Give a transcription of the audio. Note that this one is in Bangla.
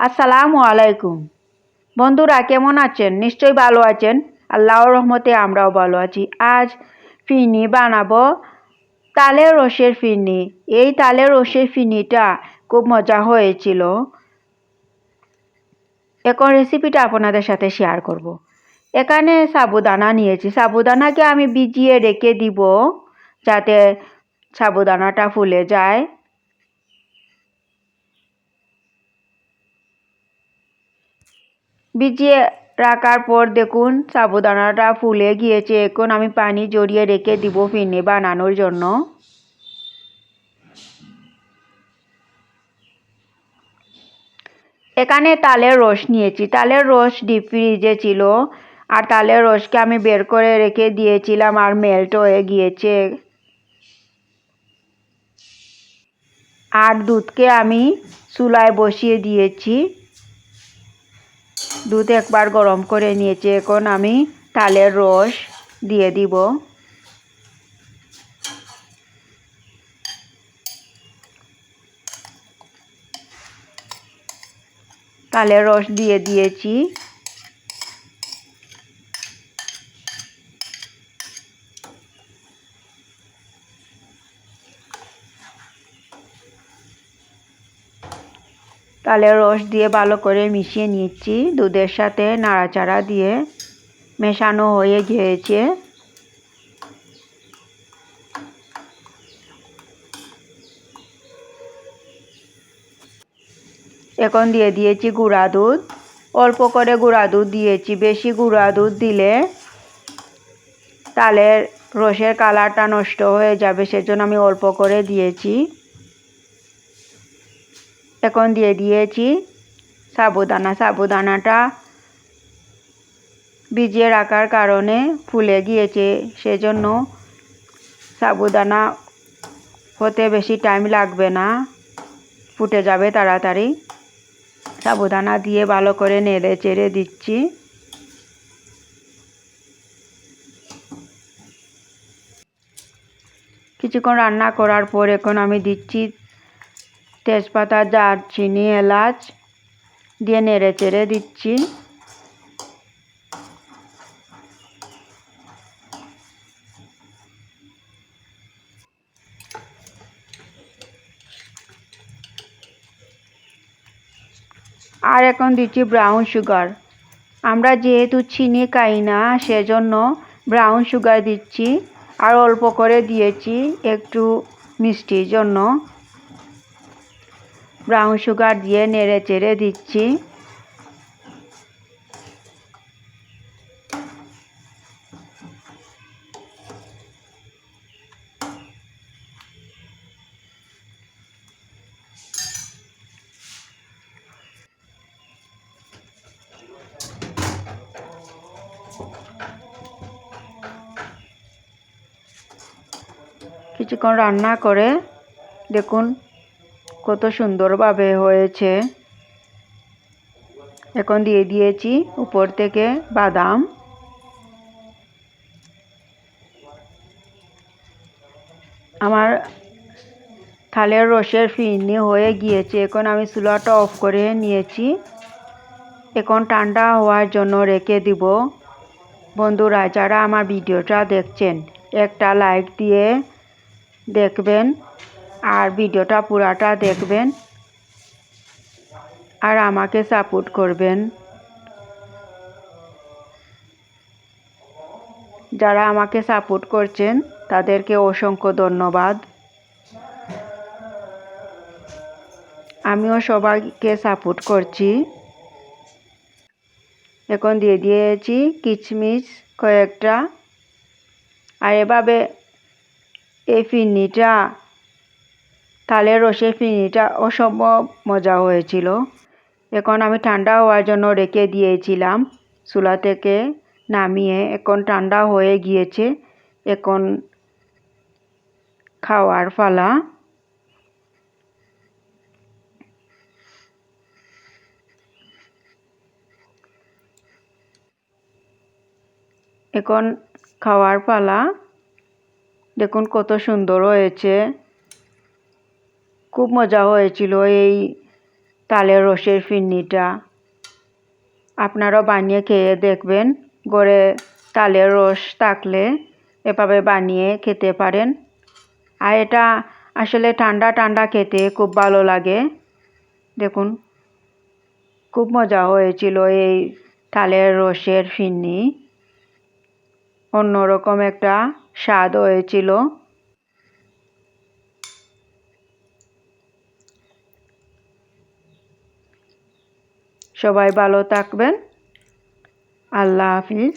আসসালামু আলাইকুম। বন্ধুরা কেমন আছেন? নিশ্চয়ই ভালো আছেন। আল্লাহর রহমতে আমরাও ভালো আছি। আজ ফিরনি বানাবো, তালের রসের ফিরনি। এই তালের রসের ফিরনিটা খুব মজা হয়েছিল। এখন রেসিপিটা আপনাদের সাথে শেয়ার করব। এখানে সাবুদানা নিয়েছি। সাবুদানাকে আমি ভিজিয়ে রেখে দিব যাতে সাবুদানাটা ফুলে যায়। ভিজিয়ে রাখার পর দেখুন সাবুদানাটা ফুলে গিয়েছে। এখন আমি পানি জড়িয়ে রেখে দিব ফিরনি বানানোর জন্য। এখানে তালের রস নিয়েছি। তালের রস ডিপ ফ্রিজে ছিল, আর তালের রসকে আমি বের করে রেখে দিয়েছিলাম আর মেল্ট হয়ে গিয়েছে। আর দুধকে আমি চুলায় বসিয়ে দিয়েছি। দুধ একবার গরম করে নিয়েছি। এখন আমি তালের রস দিয়ে দিব। তালের রস দিয়ে দিয়েছি। তালের রস দিয়ে ভালো করে মিশিয়ে নিচ্ছি। দুধের সাথে নাড়াচাড়া দিয়ে মেশানো হয়ে গিয়েছে। এখন দিয়ে দিয়েছি গুঁড়া দুধ। অল্প করে গুঁড়া দুধ দিয়েছি। বেশি গুঁড়া দুধ দিলে তালের রসের কালারটা নষ্ট হয়ে যাবে, সেজন্য আমি অল্প করে দিয়েছি। এখন দিয়ে দিয়েছি সাবুদানা। সাবুদানাটা ভিজিয়ে রাখার কারণে ফুলে গিয়েছে, সেজন্য সাবুদানা হতে বেশি টাইম লাগবে না, ফুটে যাবে তাড়াতাড়ি। সাবুদানা দিয়ে ভালো করে নেড়ে চেড়ে দিচ্ছি। কিছুক্ষণ রান্না করার পর এখন আমি দিচ্ছি তেজপাতা, দারচিনি, এলাচ দিয়ে নেড়ে চেড়ে দিচ্ছি। আর এখন দিচ্ছি ব্রাউন সুগার। আমরা যেহেতু চিনি খাই না, সেজন্য ব্রাউন সুগার দিচ্ছি। আর অল্প করে দিয়েছি একটু মিষ্টির জন্য। ব্রাউন সুগার দিয়ে নেড়ে চেড়ে দিচ্ছি। কিছুক্ষণ রান্না করে দেখুন কত সুন্দরভাবে হয়েছে। এখন দিয়ে দিয়েছি উপর থেকে বাদাম। আমার তালের রসের ফিরনি হয়ে গিয়েছে। এখন আমি চুলাটা অফ করে নিয়েছি। এখন ঠান্ডা হওয়ার জন্য রেখে দিব। বন্ধুরা যারা আমার ভিডিওটা দেখছেন একটা লাইক দিয়ে দেখবেন, আর ভিডিওটা পুরাটা দেখবেন, আর আমাকে সাপোর্ট করবেন। যারা আমাকে সাপোর্ট করছেন তাদেরকে অসংখ্য ধন্যবাদ। আমিও সবাইকে সাপোর্ট করছি। এখন দিয়ে দিয়েছি কিশমিশ কয়েকটা। আর এভাবে এই ফিরনিটা, তালের রসের ফিরনিটা অসম্ভব মজা হয়েছিল। এখন আমি ঠান্ডা হওয়ার জন্য রেখে দিয়েছিলাম চুলা থেকে নামিয়ে। এখন ঠান্ডা হয়ে গিয়েছে। এখন খাওয়ার পালা। এখন খাওয়ার পালা। দেখুন কত সুন্দর হয়েছে। খুব মজা হয়েছিল এই তালের রসের ফিরনিটা। আপনারাও বানিয়ে খেয়ে দেখবেন। ঘরে তালের রস থাকলে এভাবে বানিয়ে খেতে পারেন। আর এটা আসলে ঠান্ডা ঠান্ডা খেতে খুব ভালো লাগে। দেখুন, খুব মজা হয়েছিল এই তালের রসের ফিরনি। অন্যরকম একটা স্বাদ হয়েছিল। সবাই ভালো থাকবেন। আল্লাহ হাফিজ।